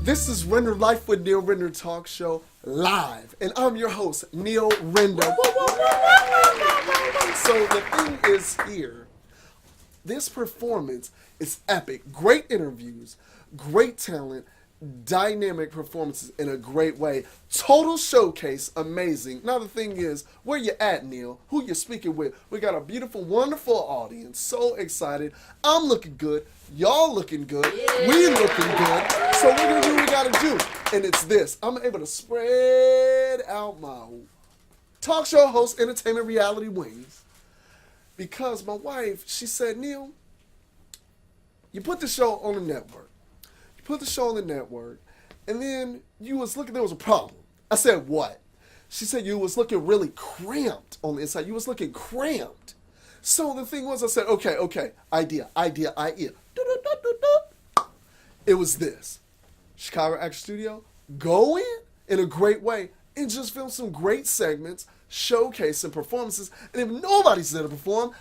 This is Render Life with Neil Render Talk Show live, and I'm your host, Neil Render. So the thing is here, this performance is epic. Great interviews, great talent, dynamic performances in a great way. Total showcase, amazing. Now the thing is, where you at, Neil? Who you speaking with? We got a beautiful, wonderful audience. So excited. I'm looking good. Y'all looking good. Yeah. We looking good. So we're gonna do what we gotta do. And it's this. I'm able to spread out my talk show host, entertainment, reality wings. Because my wife, she said, Neil, you put the show on the network. Put the show on the network, and then you was looking, there was a problem. I said, what? She said, you was looking really cramped on the inside. You was looking cramped. So the thing was, I said, okay, idea. It was this. Chicago Action Studio, go in a great way and just film some great segments, showcase some performances, and if nobody's there to perform,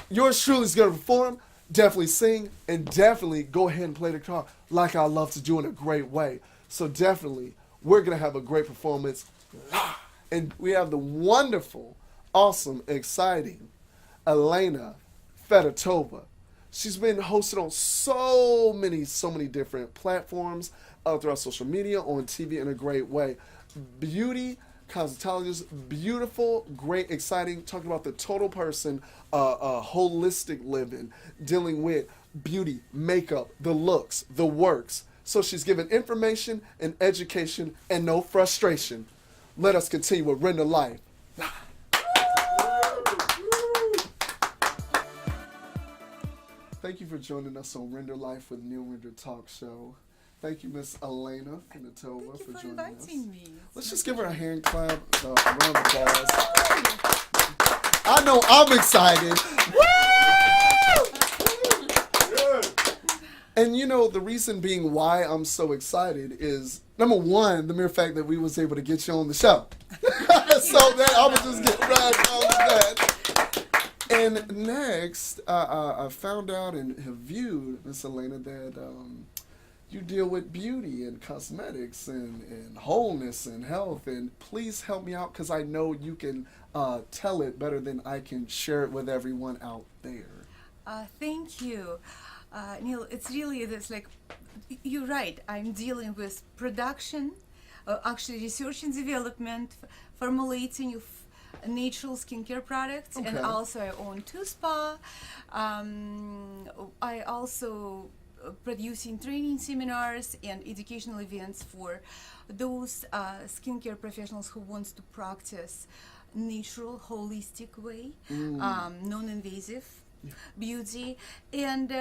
yours truly is going to perform. Definitely sing and definitely go ahead and play the guitar like I love to do in a great way. So definitely, we're going to have a great performance. And we have the wonderful, awesome, exciting Elina Fedotova. She's been hosted on so many different platforms throughout social media, on TV in a great way. Beauty, cosmetologist, beautiful, great, exciting, talking about the total person, holistic living, dealing with beauty, makeup, the looks, the works. So she's given information and education and no frustration. Let us continue with Render Life. Thank you for joining us on Render Life with Neil Render Talk Show. Thank you, Miss Elina Fedotova, for joining us. Me. Let's just give her a hand clap, a round of applause. I know I'm excited. Woo! And you know, the reason being why I'm so excited is, number one, the mere fact that we was able to get you on the show. So that I would just get right on that. And next, I found out and have viewed, Miss Elina, that you deal with beauty and cosmetics and wholeness and health. And please help me out, because I know you can tell it better than I can share it with everyone out there. Thank you. Neil, it's really this, like, you're right. I'm dealing with production, actually research and development, formulating of natural skincare products, okay. And also I own 2 spa. I also producing training seminars and educational events for those skincare professionals who wants to practice natural, holistic way, non-invasive beauty, and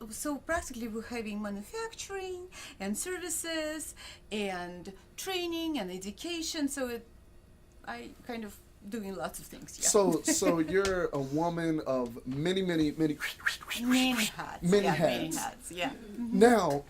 so practically we're having manufacturing and services and training and education. So I kind of doing lots of things. Yeah. So you're a woman of many hats. Many hats. Yeah. Now,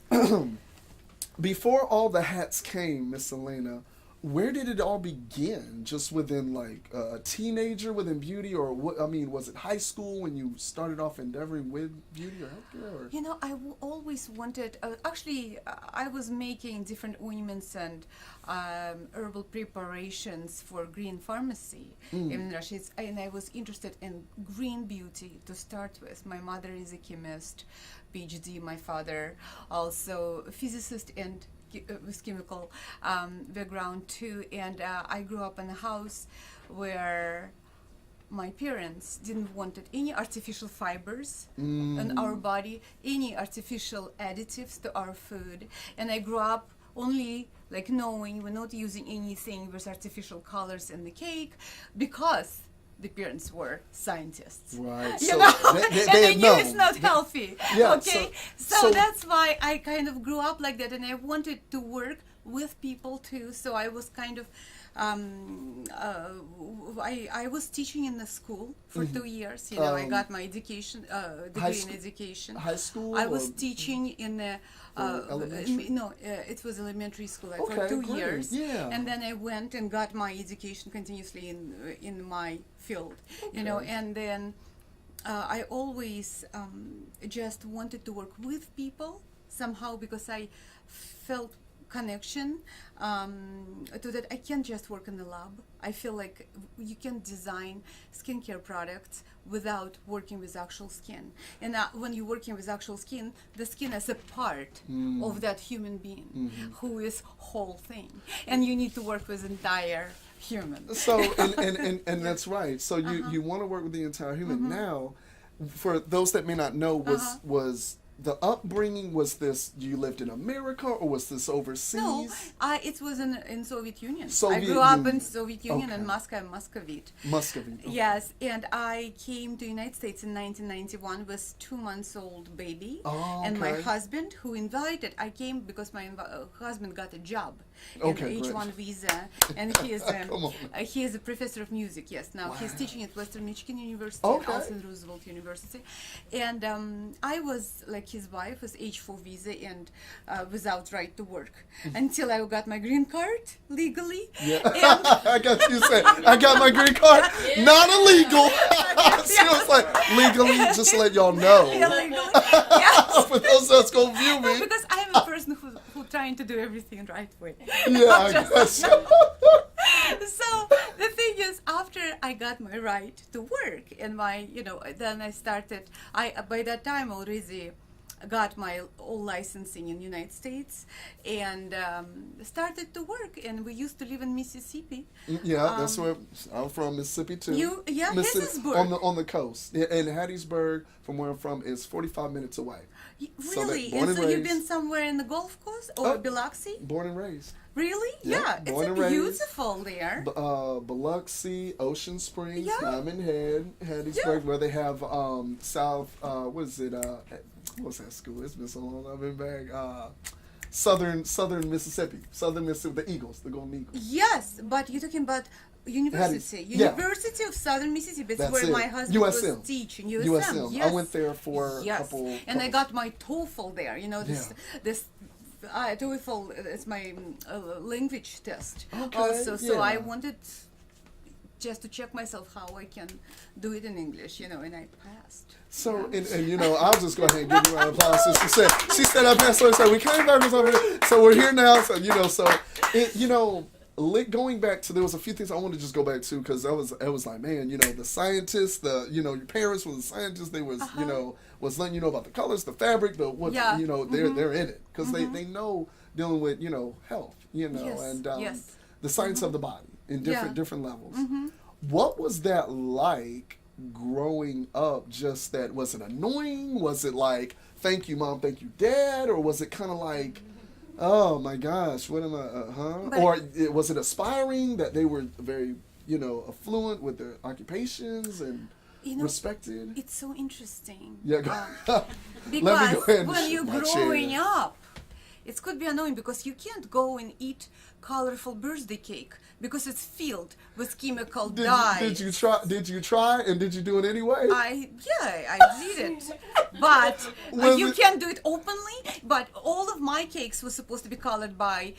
before all the hats came, Miss Elina, where did it all begin? Just within like a teenager within beauty, or what? I mean, was it high school when you started off endeavoring with beauty or healthcare? Or? You know, I always wanted. I was making different ointments and herbal preparations for green pharmacy in Russia, and I was interested in green beauty to start with. My mother is a chemist, PhD. My father also a physicist and with chemical background too, and I grew up in a house where my parents didn't want any artificial fibers in our body, any artificial additives to our food, and I grew up only like knowing we're not using anything with artificial colors in the cake, because the parents were scientists. Right. You know? And they knew it's not healthy. Yeah, okay. So that's why I kind of grew up like that, and I wanted to work with people too. So I was kind of I was teaching in the school for 2 years. You know, I got my education degree in education. High school. I was teaching in the it was elementary school for 2 years. Yeah. And then I went and got my education continuously in my field. Okay. You know, and then I always just wanted to work with people somehow, because I felt connection to that. I can't just work in the lab. I feel like you can design skincare products without working with actual skin. And when you're working with actual skin, the skin is a part of that human being who is whole thing. And you need to work with entire human. So, and that's right. So you want to work with the entire human. Now, for those that may not know, was the upbringing, was this, you lived in America or was this overseas? No, it was in Soviet Union. Soviet I grew up in Union. Soviet Union in Okay. Moscow. I'm Muscovite. Muscovite. Okay. Yes, and I came to United States in 1991 with 2 months old baby, Oh, and my okay. husband who invited. I came because my husband got a job, Okay, an great. H1 visa, and he is Come on. he is a professor of music. Yes, now he's Wow. teaching at Western Michigan University Okay. and also in Roosevelt University, and I was like his wife with H4 visa and without right to work until I got my green card legally. Yeah. And I got you said, I got my green card, not illegal. She was like, legally, just to let y'all know. illegally. Yes. For those that's going to view No, me. because I'm a person who trying to do everything right way. Yeah, I guess. So the thing is, after I got my right to work and my, then I started. By that time already got my all licensing in United States and started to work. And we used to live in Mississippi. Yeah, that's where I'm from, Mississippi too. Hattiesburg. on the coast. Yeah, and Hattiesburg, from where I'm from, is 45 minutes away. So that- Really? born and and so you've raised. been somewhere in the Gulf Coast or Oh. Biloxi? Born and raised. Really? Yeah, Yeah, born it's and raised. beautiful there. Biloxi, Ocean Springs, Yeah. Diamond Head, Hattiesburg, where they have South. What is it? What's that school? It's been so long. I've been back. Southern Mississippi, the Eagles, the Golden Eagles. Yes, but you're talking about university. Yeah. University of Southern Mississippi. That's That's where it. my husband USM. was teaching. USM. Yes. I went there for Yes. a couple. And I got my TOEFL there. This TOEFL is my language test. Okay, Also, so I yeah. wanted just to check myself how I can do it in English, and I passed. So, and I'll just go ahead and give you a round of applause. Since she said I passed, so we came back over here. So we're here now. So, going back to, there was a few things I wanted to just go back to, because it was like, man, the scientists, your parents were the scientists. They was, was letting you know about the colors, the fabric, Yeah. they're in it, because they know dealing with, health, Yes. and Yes. the science of the body in Yeah. different levels. What was that like growing up? Just that, was it annoying? Was it like, thank you mom, thank you dad? Or was it kind of like, oh my gosh, what am I, But- or was it aspiring that they were very, affluent with their occupations and respected? It's so interesting. Yeah, go- Because Let me go ahead and when shift you're my growing chair. up, it could be annoying because you can't go and eat colorful birthday cake because it's filled with chemical dyes. Did you try and did you do it anyway? I did it, but Was you it- can't do it openly. But all of my cakes were supposed to be colored by,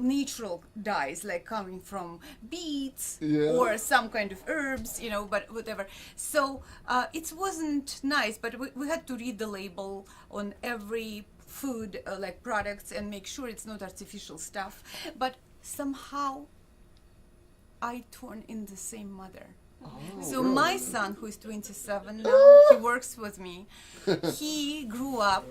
natural dyes, like coming from beets Yeah. or some kind of herbs, but whatever. So it wasn't nice, but we had to read the label on every food, like products, and make sure it's not artificial stuff. But somehow I turn in the same mother. So really? my son, who is 27 now, he works with me. He grew up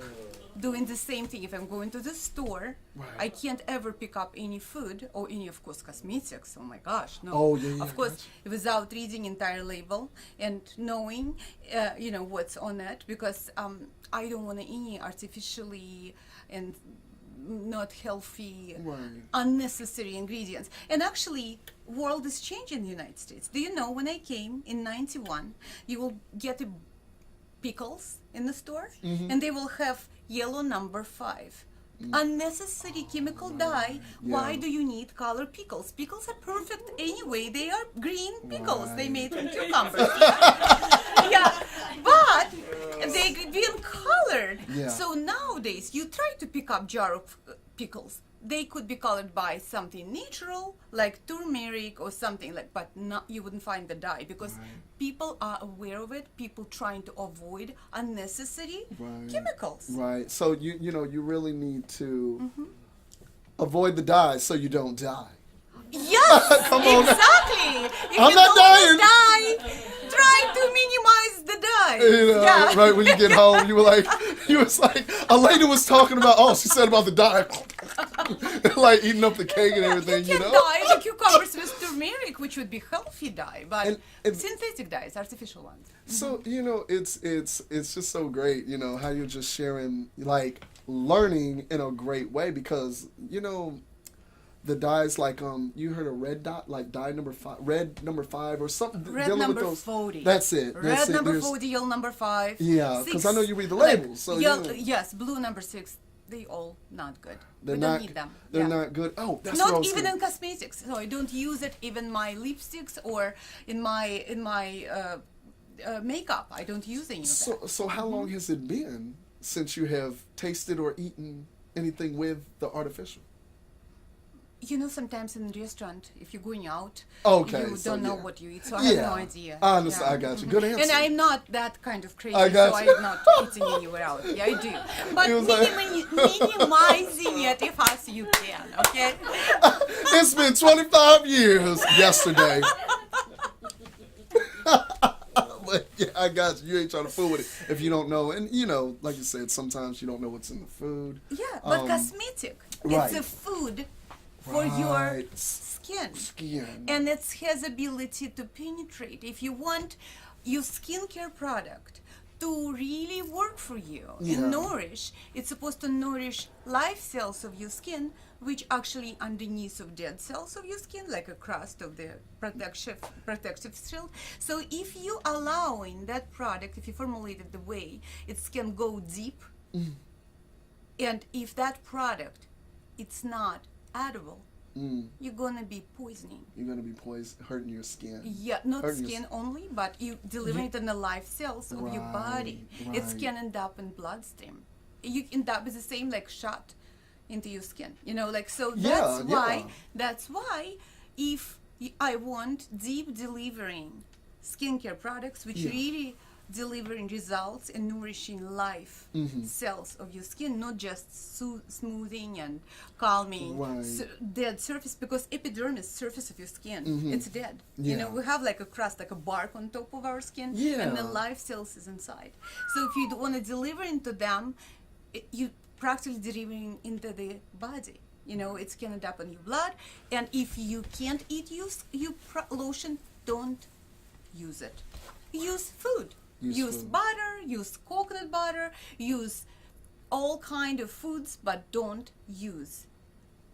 doing the same thing. If I'm going to the store, Right. I can't ever pick up any food or any, of course, cosmetics. Oh my gosh, no. Oh, yeah, Of course, without reading entire label and knowing, what's on it, because I don't want any artificially and not healthy, Right. unnecessary ingredients. And actually, world is changing in the United States. Do you know, when I came in 91, you will get pickles in the store, and they will have yellow number 5. Unnecessary chemical dye. Why Yeah. do you need color pickles? Pickles are perfect anyway. They are green pickles. They made from cucumbers. Yeah, but they've been colored. Yeah. So nowadays, you try to pick up jar of pickles. They could be colored by something natural, like turmeric or something like, but you wouldn't find the dye because people are aware of it. People trying to avoid unnecessary Right. chemicals. Right. So you really need to Avoid the dyes so you don't die. Yes, Come on. exactly. If I'm you not don't dying. die, try to minimize the die. You know, Yeah. right when you get home, you was like, Elena was talking about, she said about the dye. Like eating up the cake and everything, You can dye the cucumbers with turmeric, which would be healthy dye, but And- synthetic dyes, artificial ones. So, it's just so great, how you're just sharing, like, learning in a great way because, the dyes like you heard of red dot, like dye red number 5 or something Red dealing number with those. 40. That's it. Red number There's- 40, yellow number 5. Yeah, because I know you read the labels. So Yes, blue number 6. They all not good. they're We not. don't need them. They're Yeah. not good. Oh, that's what I Not was even gonna- in cosmetics. So I don't use it even my lipsticks or in my makeup. I don't use any of that. So how long has it been since you have tasted or eaten anything with the artificial? Sometimes in a restaurant, if you're going out, Okay, you so don't know yeah. what you eat, so I have no idea. I understand. Yeah. I got you. Good answer. And I'm not that kind of crazy, I got so you. I'm not eating anywhere out. Yeah, I do. But It was like- minimizing it if as you can, okay? It's been 25 years yesterday. But yeah, I got you. You ain't trying to fool with it if you don't know. And like you said, sometimes you don't know what's in the food. Yeah, but cosmetic, right. it's a food for your Right. skin. Skin. And it has ability to penetrate. If you want your skincare product to really work for you Yeah. and nourish, it's supposed to nourish live cells of your skin, which actually underneath of dead cells of your skin, like a crust of the protective shield. So if you allowing that product, if you formulate it the way it can go deep, and if that product it's not edible, you're gonna be poisoning. You're gonna be hurting your skin. Yeah, not Hurting your skin only, but you delivering it in the live cells of your body. Right, It right. can end up in bloodstream. You end up with the same like shot into your skin. So Yeah, that's why if I want deep delivering skincare products which Yeah. really delivering results and nourishing live cells of your skin, not just smoothing and calming Right. dead surface, because epidermis, surface of your skin, it's dead. Yeah. We have like a crust, like a bark on top of our skin, Yeah. and the live cells is inside. So if you want to deliver into them, you practically delivering into the body. It's can end up in your blood, and if you can't eat lotion, don't use it. Use food. Use food. butter, use coconut butter, use all kind of foods, but don't use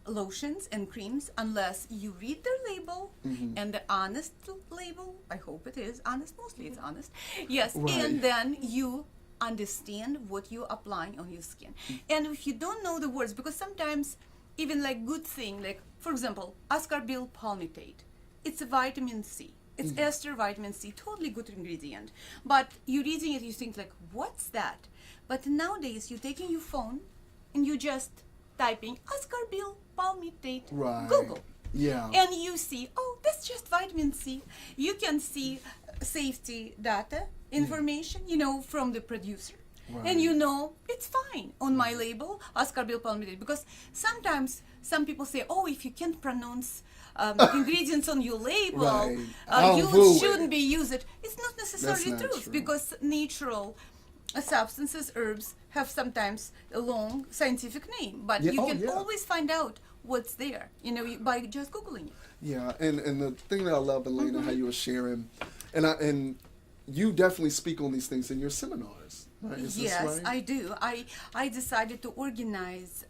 lotions and creams unless you read their label and the honest label. I hope it is honest. Mostly it's honest. Yes, Right. and then you understand what you're applying on your skin. And if you don't know the words, because sometimes even like good thing, like for example, ascorbyl palmitate, it's a vitamin C. It's ester vitamin C, totally good ingredient. But you're reading it, you think like, what's that? But nowadays, you're taking your phone and you just typing ascorbyl palmitate, Right. Google. Yeah. And you see, that's just vitamin C. You can see safety data, information, from the producer. Right. And it's fine on my label, ascorbyl palmitate. Because sometimes some people say, if you can't pronounce ingredients on your label, Right. I'll you fool shouldn't it. be use it. It's not necessarily That's not true, true. because natural substances, herbs, have sometimes a long scientific name, but Yeah, you oh, can yeah. always find out what's there, by just Googling it. Yeah, and the thing that I love, Elena, how you were sharing, and you definitely speak on these things in your seminars, right? Is this Yes, right? I do. I decided to organize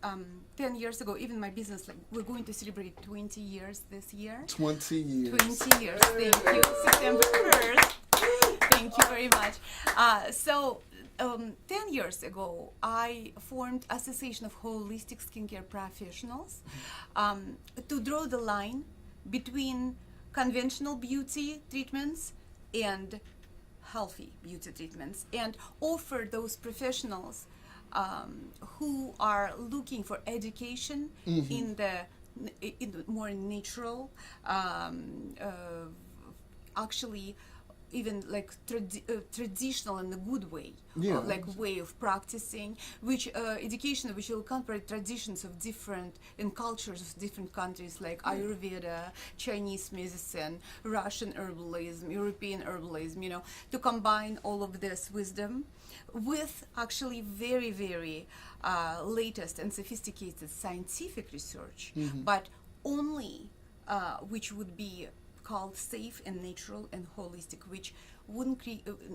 10 years ago, even my business, like we're going to celebrate 20 years this year. 20 years. 20 years, thank you. September 1st. Thank you very much. 10 years ago, I formed Association of Holistic Skincare Professionals to draw the line between conventional beauty treatments and healthy beauty treatments, and offer those professionals who are looking for education in the more natural, actually even like traditional in a good way, Yeah. like way of practicing, which education which will incorporate traditions of different and cultures of different countries, like Ayurveda, Chinese medicine, Russian herbalism, European herbalism, to combine all of this wisdom with actually very, very latest and sophisticated scientific research, but only which would be called safe and natural and holistic, which wouldn't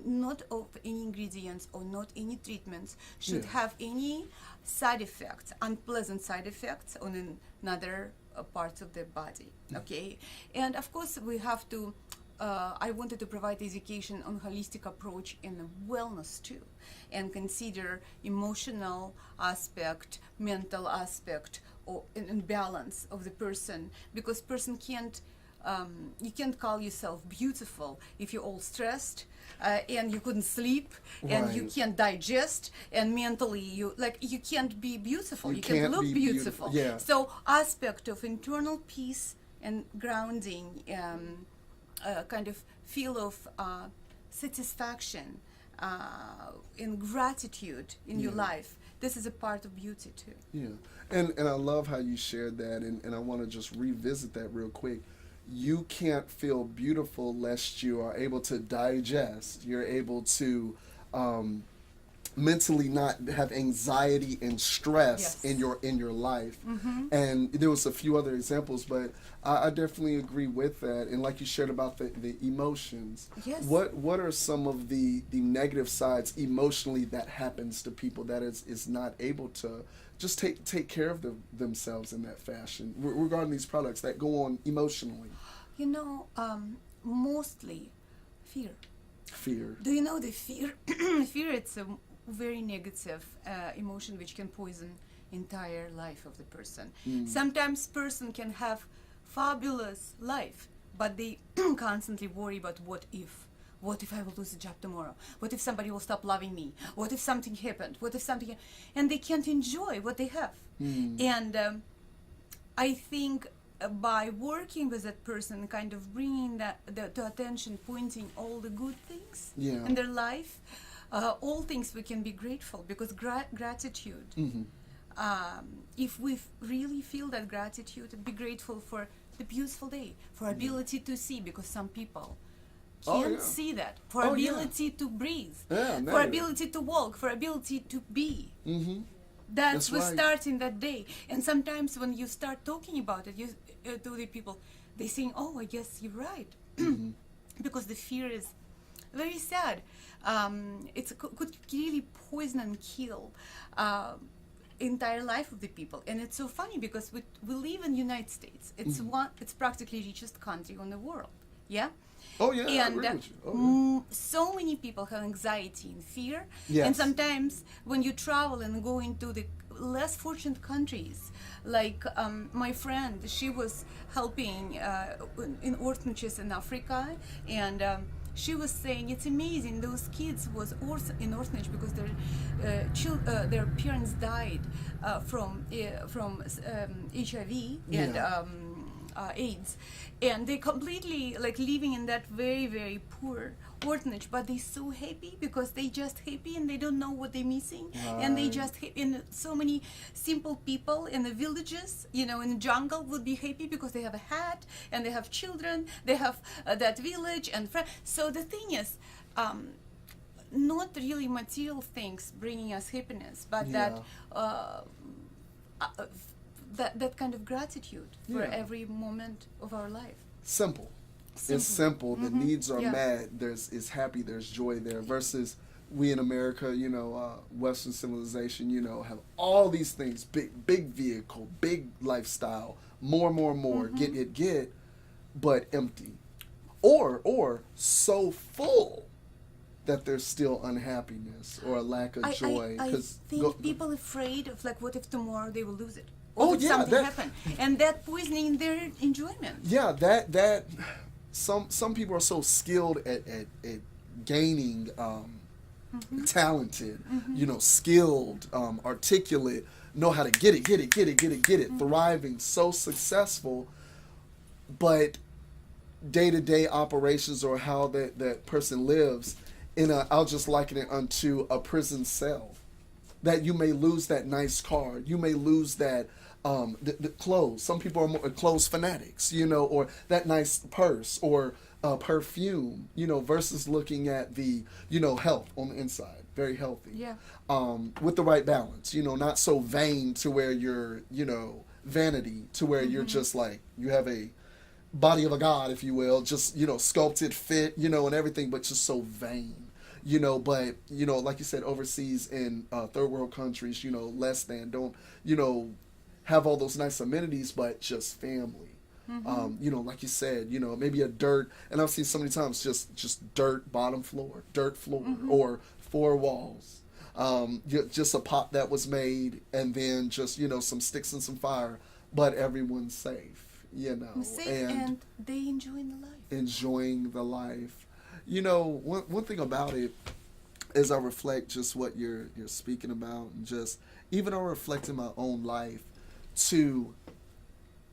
not of any ingredients or not any treatments should have any side effects, unpleasant side effects on another parts of the body. Okay, and of course we have to. I wanted to provide education on holistic approach in wellness too, and consider emotional aspect, mental aspect, or in balance of the person, because person can't. You can't call yourself beautiful if you're all stressed and you couldn't sleep and you can't digest, and mentally you can't be beautiful. You can't look beautiful. Yeah. So aspect of internal peace and grounding, kind of feel of satisfaction and gratitude in your life. This is a part of beauty too. Yeah, and I love how you shared that, and I want to just revisit that real quick. You can't feel beautiful lest you are able to digest. You're able to mentally not have anxiety and stress in your life. And there was a few other examples, but I definitely agree with that. And like you shared about the emotions, what are some of the negative sides emotionally that happens to people that is not able to just take care of themselves in that fashion regarding these products that go on emotionally? Mostly fear. Do you know the fear? Fear, it's a very negative emotion which can poison entire life of the person. Sometimes person can have fabulous life, but they constantly worry about what if I will lose the job tomorrow? What if somebody will stop loving me? What if something happened? And they can't enjoy what they have. And I think by working with that person, kind of bringing that to attention, pointing all the good things in their life, all things we can be grateful, because gratitude, if we really feel that gratitude, be grateful for the beautiful day, for ability to see, because some people can't see that, for ability to breathe, for ability to walk, for ability to be. That's we start in that day. And sometimes when you start talking about it, you to the people, they saying, "Oh, I guess you're right," because the fear is very sad. Could really poison and kill entire life of the people. And it's so funny because we live in United States. It's practically richest country on the world. Yeah. Oh yeah, and I agree with you. So many people have anxiety and fear. Yes. And sometimes when you travel and go into the less fortunate countries, like my friend, she was helping in orphanages in Africa, and she was saying it's amazing. Those kids was in orphanage because their parents died from HIV and AIDS, and they completely living in that very, very poor orphanage, but they so happy because they just happy and they don't know what they're missing, and they just and so many simple people in the villages, in the jungle would be happy because they have a hat and they have children, they have that village and friends. So the thing is, not really material things bringing us happiness, but that kind of gratitude for every moment of our life. Simple. It's simple. The needs are met. It's happy. There's joy there. Versus we in America, Western civilization, have all these things: big vehicle, big lifestyle, more, get, but empty, or so full that there's still unhappiness or a lack of joy. I think people afraid of what if tomorrow they will lose it. Something happened, and that poisoning their enjoyment. Yeah, that some people are so skilled at gaining, talented, skilled, articulate, know how to get it, thriving, so successful, but day-to-day operations or how that person lives I'll just liken it unto a prison cell. That you may lose that nice car, you may lose that the clothes. Some people are more clothes fanatics, or that nice purse or perfume, versus looking at the health on the inside, very healthy. Yeah. With the right balance, not so vain to where you're, vanity to where you're just like you have a body of a god, if you will, just sculpted, fit, and everything, but just so vain. But like you said, overseas in third world countries, less than don't have all those nice amenities, but just family. Like you said, maybe a dirt, and I've seen so many times just dirt bottom floor, dirt floor, or four walls. Just a pot that was made, and then just some sticks and some fire, but everyone's safe. Safe, and they enjoying the life. One thing about it, as I reflect just what you're speaking about, and just even I reflect in my own life, to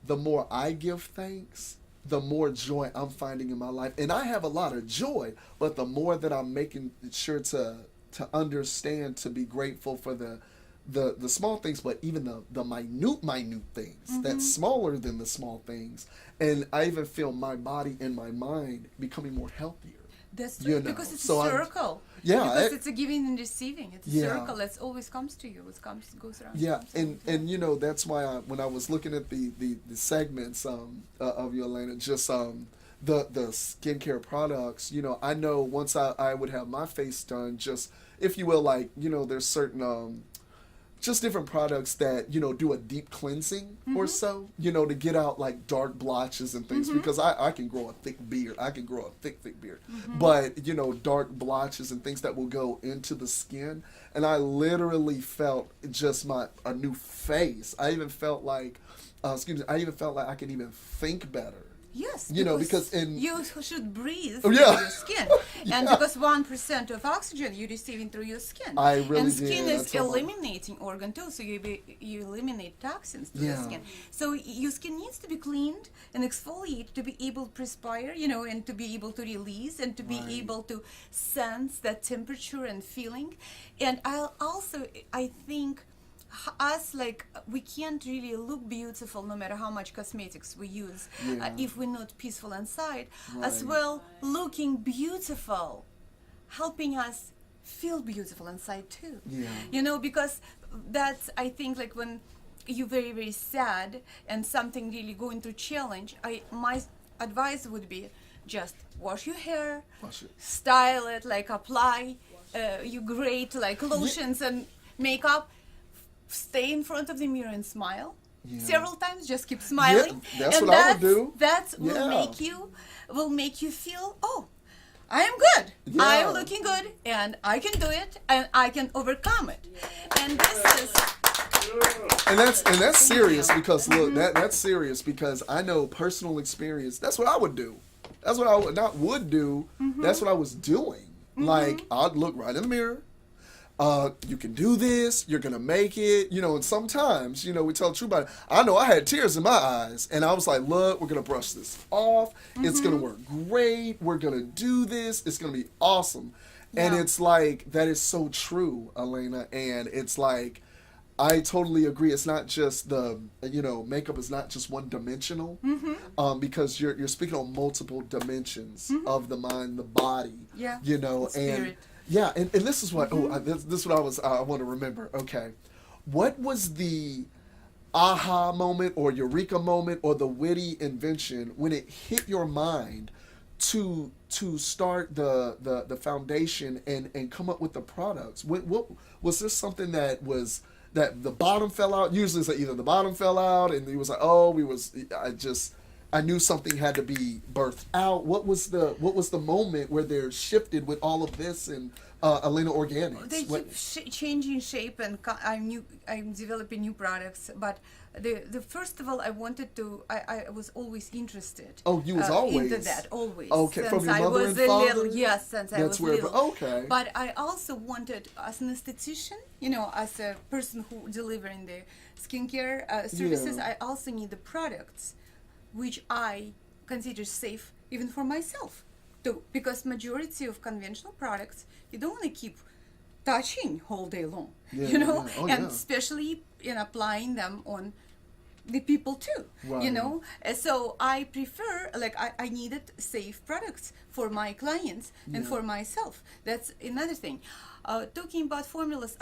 the more I give thanks, the more joy I'm finding in my life. And I have a lot of joy, but the more that I'm making sure to understand, to be grateful for the small things, but even the minute things that's smaller than the small things. And I even feel my body and my mind becoming more healthier. That's true, because it's a circle. Because it's a giving and receiving. It's a circle that always comes to you. It goes around. Yeah, and that's why when I was looking at the segments of you, Elena, just the skincare products, I know once I would have my face done, just, if you will, like, there's certain just different products that do a deep cleansing or so, to get out like dark blotches and things, because I can grow a thick beard. I can grow a thick beard, but dark blotches and things that will go into the skin, and I literally felt just a new face. I even felt like I could even think better. Yes, because you should breathe through your skin, and because 1% of oxygen you receive through your skin. I really and did. skin is eliminating organ too, so you eliminate toxins to the skin. So your skin needs to be cleaned and exfoliated to be able to perspire, and to be able to release and to be able to sense that temperature and feeling. And I think us, like, we can't really look beautiful no matter how much cosmetics we use if we're not peaceful inside. As well, looking beautiful, helping us feel beautiful inside too. Because that's, I think, like, when you're very, very sad and something really going through challenge, my advice would be just wash your hair, style it, like apply you great like lotions and makeup. Stay in front of the mirror and smile several times. Just keep smiling. That's what I would do. That will make you feel, oh, I am good. I am looking good, and I can do it, and I can overcome it. And this is. And that's serious, because look, that's serious, because I know personal experience. That's what I would do. That's what I would do. That's what I was doing. Like, I'd look right in the mirror. You can do this, you're gonna make it, and sometimes, we tell the truth about it. I know I had tears in my eyes, and I was like, look, we're gonna brush this off, it's gonna work great, we're gonna do this, it's gonna be awesome. And it's like, that is so true, Elena, and it's like, I totally agree. It's not just makeup is not just one dimensional, because you're speaking on multiple dimensions of the mind, the body, and spirit. And this is what this is what I want to remember. Okay, what was the aha moment or eureka moment or the witty invention when it hit your mind to start the foundation and come up with the products? What was this something that the bottom fell out? Usually it's like either the bottom fell out and it was like, I knew something had to be birthed out. What was the moment where they're shifted with all of this and Elina Organics? They keep changing shape, and I'm developing new products. But the first of all, I was always interested. Oh, you was always into that, always. Okay, since from your mother I was and father. Little, yes, since I was little. Okay. But I also wanted, as an esthetician, as a person who delivering the skincare services, I also need the products which I consider safe, even for myself too, because majority of conventional products you don't want to keep touching all day long, Yeah, you know, yeah. Oh, and yeah. especially in applying them on the people too, you Right. know. So I prefer, like, I needed safe products for my clients and Yeah. for myself. That's another thing. Talking about formulas,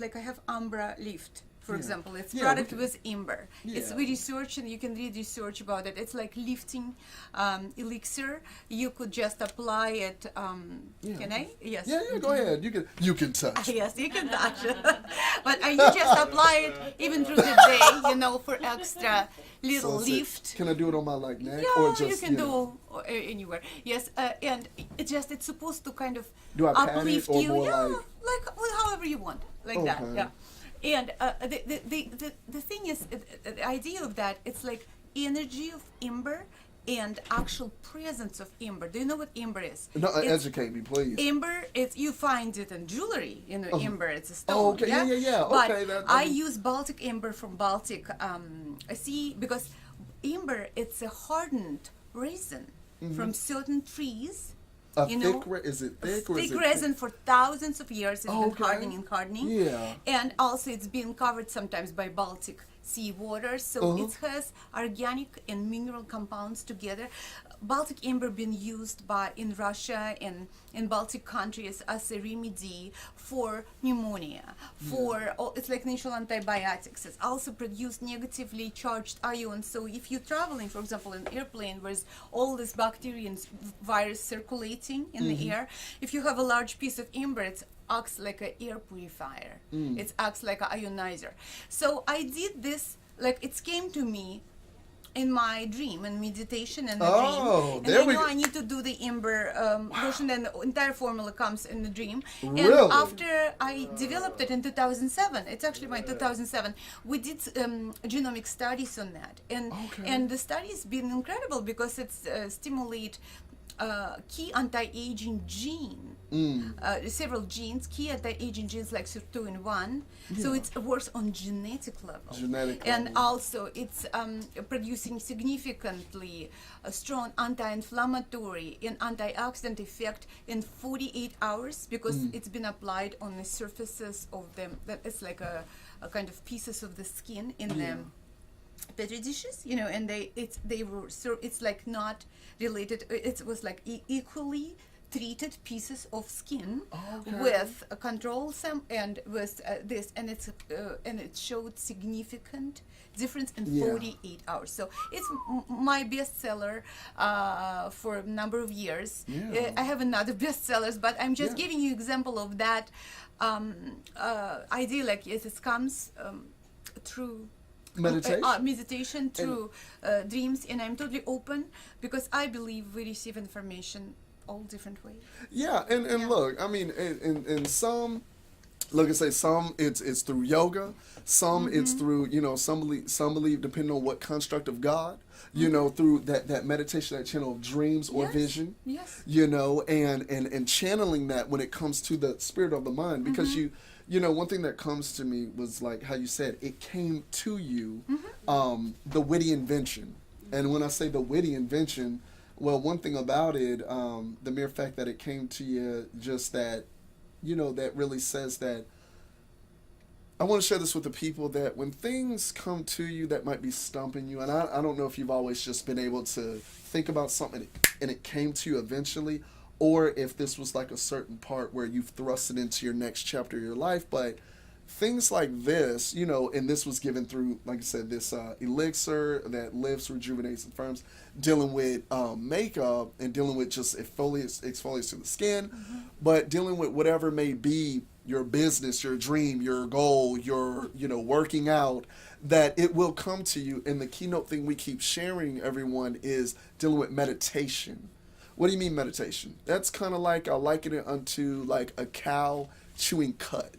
like I have Umbra Lift, for Yeah. example. It's Yeah, product we can- with amber. It's Yeah. we research, and you can read research about it. It's like lifting elixir. You could just apply it. Yeah. Can I? Yes. Yeah, yeah, go ahead. You can touch. Yes, you can touch it. But you just apply it even through the day, you know, for extra little So it's lift. can I do it on my like neck Yeah, or just you can know? do anywhere. Yes, and it's supposed to kind of Do I pat it uplift or you. more Yeah, like- well, however you want, like that. Okay. Yeah. And the thing is, the idea of that, it's like energy of amber and actual presence of amber. Do you know what amber is? No, It's- educate me, please. Amber, it's you find it in jewelry. You know, amber, it's a stone. Oh, okay. Yeah, yeah, yeah. But Okay, that- I use Baltic amber from Baltic Sea because amber, it's a hardened resin from certain trees. A you know, thick is it thick or is thick it resin for thousands of years. It's Oh, been okay. hardening and hardening. Yeah. And also it's been covered sometimes by Baltic sea water, so it has organic and mineral compounds together. Baltic amber been used in Russia and in Baltic countries as a remedy for pneumonia, it's like natural antibiotics. It's also produced negatively charged ions. So if you're traveling, for example, in an airplane where all this bacteria and virus circulating in the air, if you have a large piece of amber, it acts like an air purifier. It acts like an ionizer. So I did this, like it came to me in my dream and meditation and the dream, and there I we know go. I need to do the amber version, and the entire formula comes in the dream. Really? And after I developed it in 2007, it's actually my 2007, we did genomic studies on that, and the studies been incredible because it's stimulate key anti-aging gene, several genes, key anti-aging genes like SIRT2 and 1. So it works on genetic level. And level. also it's producing significantly a strong anti-inflammatory and antioxidant effect in 48 hours because it's been applied on the surfaces of them. That is like a kind of pieces of the skin in them. Petri dishes, you know, and it's like not related. It was like equally treated pieces of skin with a control and with this, and it showed significant difference in 48 hours. So it's my bestseller for a number of years. I have another bestsellers, but I'm just giving you example of that idea. Like yes, it comes through meditation through dreams, and I'm totally open because I believe we receive information all different ways. Yeah, and look, I mean, in some, like I say, some it's through yoga, some it's through, you know, some believe depending on what construct of God, you know, through that meditation, that channel of dreams or vision, you know, and channeling that when it comes to the spirit of the mind, because you know, one thing that comes to me was like how you said it came to you, the witty invention. And when I say the witty invention, well, one thing about it, the mere fact that it came to you, just that, you know, that really says that I want to share this with the people that when things come to you that might be stumping you, and I don't know if you've always just been able to think about something and it came to you eventually, or if this was like a certain part where you've thrust it into your next chapter of your life, but things like this, you know, and this was given through, like I said, this elixir that lives, rejuvenates, and firms, dealing with makeup and dealing with just exfoliates to the skin, but dealing with whatever may be your business, your dream, your goal, your, you know, working out, that it will come to you. And the keynote thing we keep sharing, everyone, is dealing with meditation. What do you mean meditation? That's kind of like, I liken it unto like a cow chewing cud.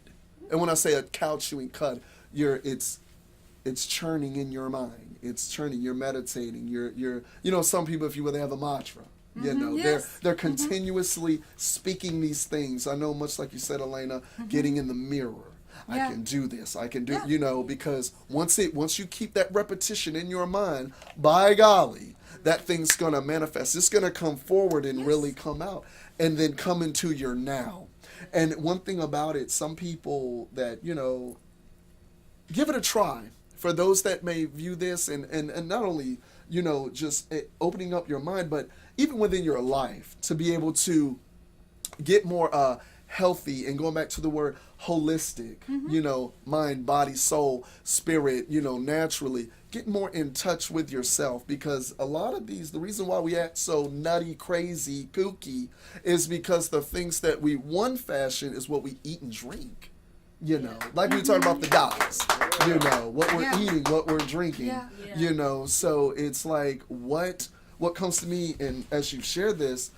And when I say a cow chewing cud, it's churning in your mind. It's churning. You're meditating. You're you know, some people, if you will, they have a mantra. You know, they're continuously speaking these things. I know, much like you said, Elena, getting in the mirror. I Yeah. can do this, I can do, Yeah. you know, because once you keep that repetition in your mind, by golly, that thing's gonna manifest. It's gonna come forward and Yes. really come out, and then come into your now. And one thing about it, some people that, you know, give it a try. For those that may view this, and not only, you know, just opening up your mind, but even within your life, to be able to get more healthy, and going back to the word holistic, you know, mind, body, soul, spirit, you know, naturally get more in touch with yourself, because a lot of the reason why we act so nutty, crazy, kooky is because the things that we one fashion is what we eat and drink. You know, like we talked about the guys, you know, what we're Yeah. eating, what we're drinking, Yeah. you know, so it's like what comes to me, and as you've shared this,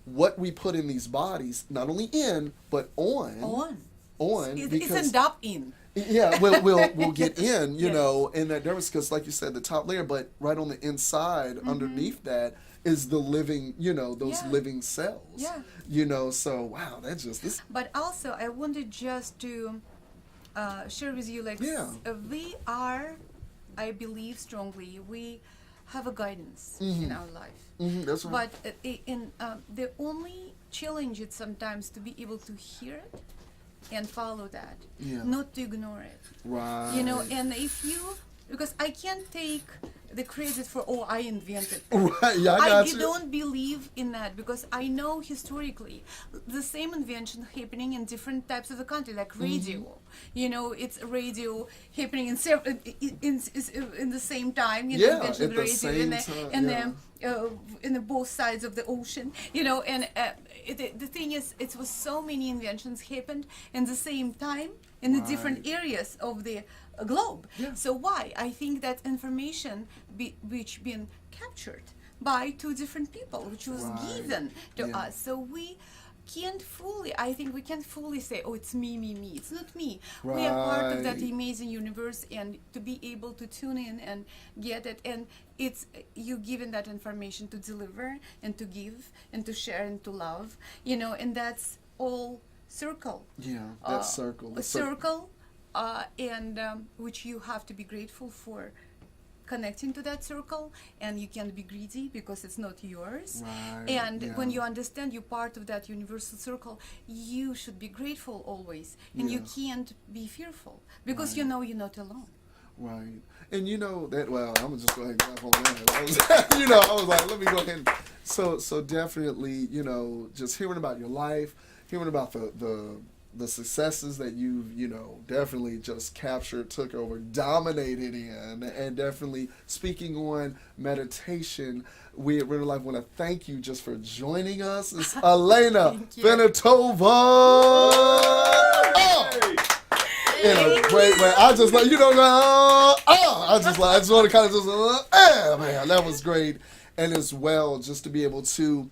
what we put in these bodies, not only in, but on, It's because end up in. yeah, we'll get in, you Yes. know, and that difference, because like you said, the top layer, but right on the inside, underneath that is the living, you know, those Yeah. living cells, Yeah. you know, so wow, that's just this. But also, I wanted just to share with you, like, Yeah. we are, I believe strongly, we have a guidance in our life. That's right. But the only challenge is sometimes to be able to hear it and follow that, Yeah. not to ignore it. Right. You know, and if you, because I can't take the credit for, oh, I invented. Right, yeah, I got you. don't believe in that, because I know historically the same invention happening in different types of the country, like radio. You know, it's radio happening in in the same time. You know, Yeah, invention at of the radio same time, in the both sides of the ocean. You know, and the thing is, it was so many inventions happened in the same time in the different areas of the globe. Yeah. So why? I think that information which been captured by two different people, which was Right. given to Yeah. us. So we can't fully, I think we can't fully say, oh, it's me. It's not me. We are part of that Right. amazing universe, and to be able to tune in and get it, and it's you given that information to deliver and to give and to share and to love, you know, and that's all circle. Yeah, that circle. A circle, and which you have to be grateful for connecting to that circle, and you can't be greedy because it's not yours. Right, And yeah. when you understand you're part of that universal circle, you should be grateful always, and you Yes. can't be fearful because Right. you know you're not alone. Right. And you know that, well, I'm gonna just go ahead and clap on that. I was, you know, I was like, let me go ahead and, so definitely, you know, just hearing about your life, hearing about the successes that you've, you know, definitely just captured, took over, dominated in, and definitely speaking on meditation. We at RenderLife want to thank you just for joining us. It's Elina Thank you. Fedotova. In a great way. I just like, you know, I just want to kind of just, man, that was great. And as well, just to be able to,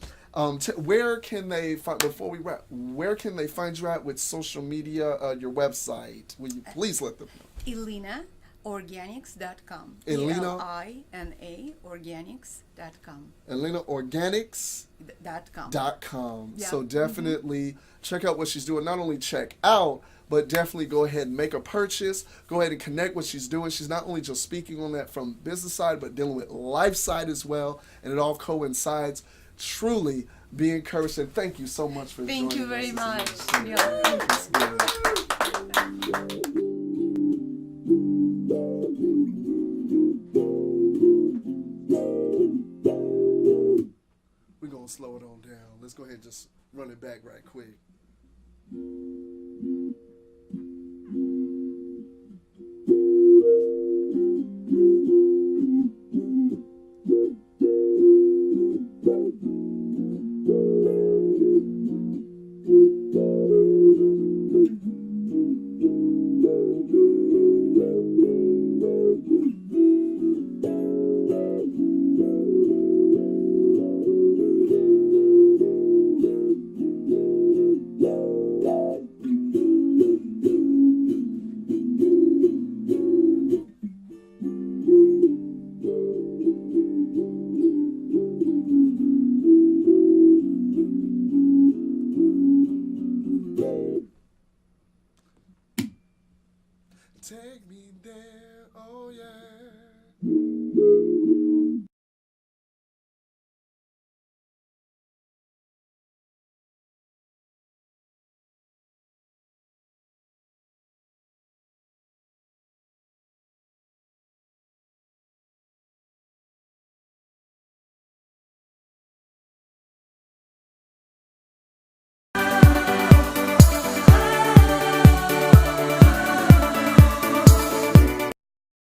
where can they find, before we wrap, where can they find you at with social media, your website? Will you please let them know? ElinaOrganics.com. Elina- ELINA Organics.com. ElinaOrganics.com. Yeah. So definitely check out what she's doing. Not only check out, but definitely go ahead and make a purchase. Go ahead and connect what she's doing. She's not only just speaking on that from business side, but dealing with life side as well. And it all coincides. Truly be encouraged. And thank you so much for Thank joining you very us. much. Yeah. It's good. We're going to slow it on down. Let's go ahead and just run it back right quick.